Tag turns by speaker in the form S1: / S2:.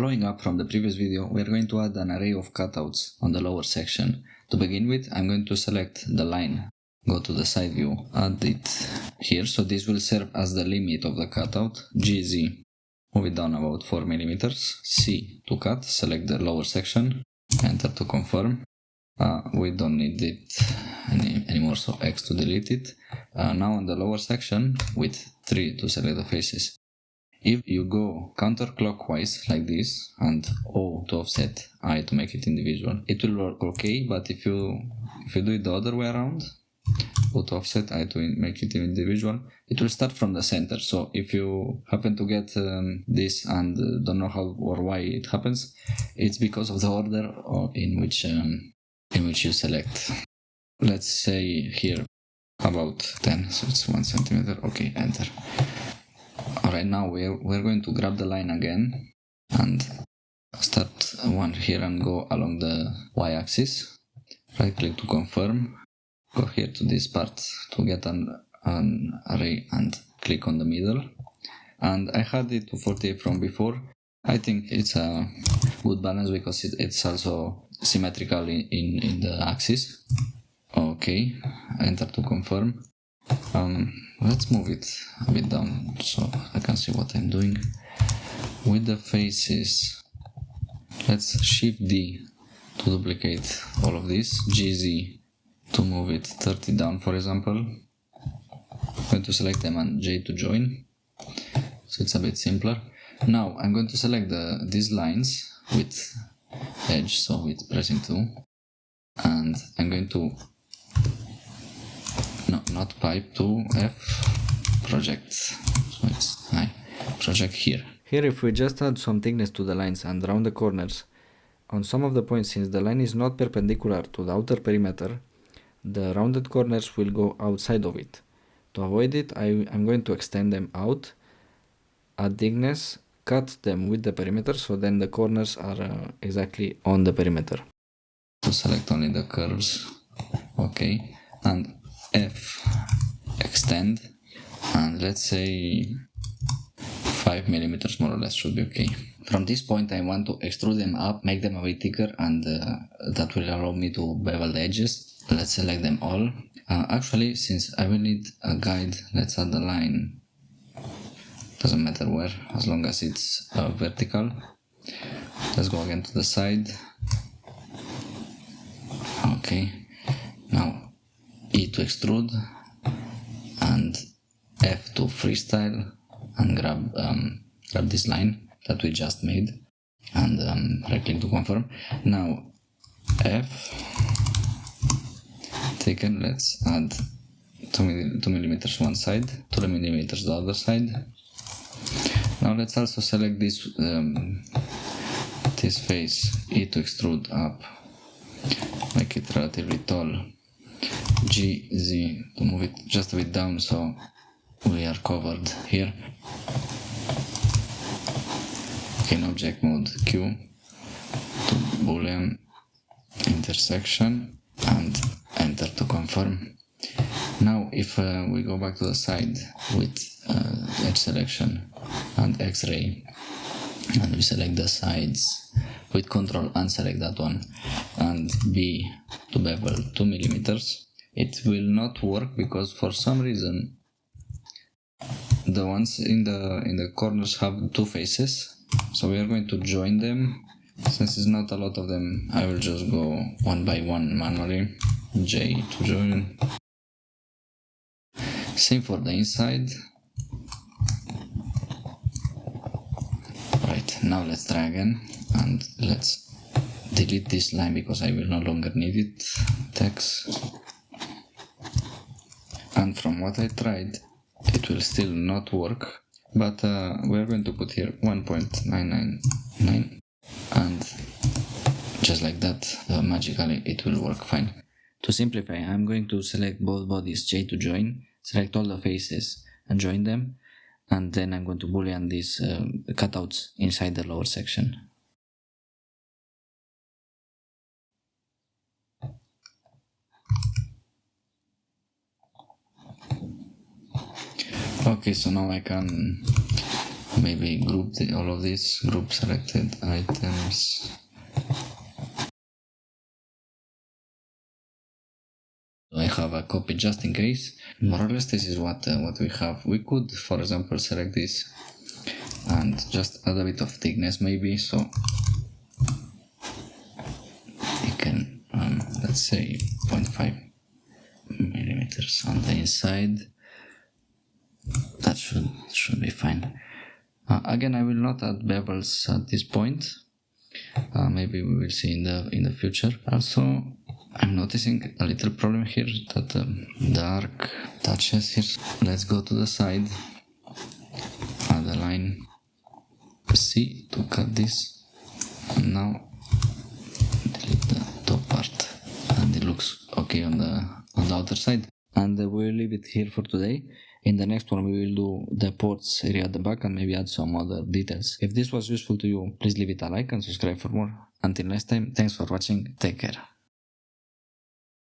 S1: Following up from the previous video, we are going to add an array of cutouts on the lower section. To begin with, I'm going to select the line, go to the side view, add it here, so this will serve as the limit of the cutout. GZ, move it down about 4 mm. C to cut, select the lower section, enter to confirm. We don't need it anymore, so X to delete it. Now on the lower section, with 3 to select the faces. If you go counterclockwise like this and O to offset, I to make it individual, it will work okay. But if you do it the other way around, O to offset, I to make it individual, it will start from the center. So if you happen to get this and don't know how or why it happens, it's because of the order in which you select. Let's say here about 10, so it's 1 centimeter. Okay, enter. Alright, now we're going to grab the line again and start one here and go along the y-axis. Right click to confirm. Go here to this part to get an array and click on the middle. And I had it to 48 from before. I think it's a good balance because it's also symmetrical in the axis. Okay, enter to confirm. Let's move it a bit down so I can see what I'm doing. With the faces, let's Shift D to duplicate all of this, GZ to move it 30 down, for example. I'm going to select them and J to join, so it's a bit simpler. Now I'm going to select these lines with edge, so with pressing 2, and I'm going to not pipe to F project, so it's project here.
S2: Here, if we just add some thickness to the lines and round the corners, on some of the points, since the line is not perpendicular to the outer perimeter, the rounded corners will go outside of it. To avoid it, I'm going to extend them out, add thickness, cut them with the perimeter, so then the corners are exactly on the perimeter.
S1: So select only the curves, okay, and F, extend, and let's say 5 mm more or less should be okay. From this point I want to extrude them up, make them a bit thicker, and that will allow me to bevel the edges. Let's select them all. Actually, since I will need a guide, let's add the line. Doesn't matter where, as long as it's vertical. Let's go again to the side. Okay, now E to extrude and F to freestyle and grab this line that we just made and right click to confirm. Now F taken, let's add 2 mm one side, 2 mm the other side. Now let's also select this face, E to extrude up, make it relatively tall, GZ to move it just a bit down so we are covered here. Okay, in object mode, Q to boolean intersection and enter to confirm. Now if we go back to the side with edge selection and X-ray, and we select the sides with Control unselect that one, and B to bevel 2 mm, it will not work because for some reason the ones in the corners have 2 faces. So we are going to join them. Since it's not a lot of them, I will just go one by one manually. J to join. Same for the inside. Right, now let's try again and let's delete this line because I will no longer need it. Text. And from what I tried, it will still not work, but we're going to put here 1.999 and just like that, magically it will work fine. To simplify, I'm going to select both bodies, J to join, select all the faces and join them, and then I'm going to boolean these cutouts inside the lower section. Okay, so now I can maybe group all of these, group selected items. I have a copy just in case. More or less this is what we have. We could, for example, select this and just add a bit of thickness maybe, so you can let's say 0.5 millimeters on the inside. That should be fine. Again, I will not add bevels at this point. Maybe we will see in the future. Also, I'm noticing a little problem here that the arc touches here. Let's go to the side, add a line C to cut this, and now delete the top part, and it looks okay on the outer side. And we'll leave it here for today. In the next one we will do the ports area at the back and maybe add some other details. If this was useful to you, please leave it a like and subscribe for more. Until next time, thanks for watching, take care.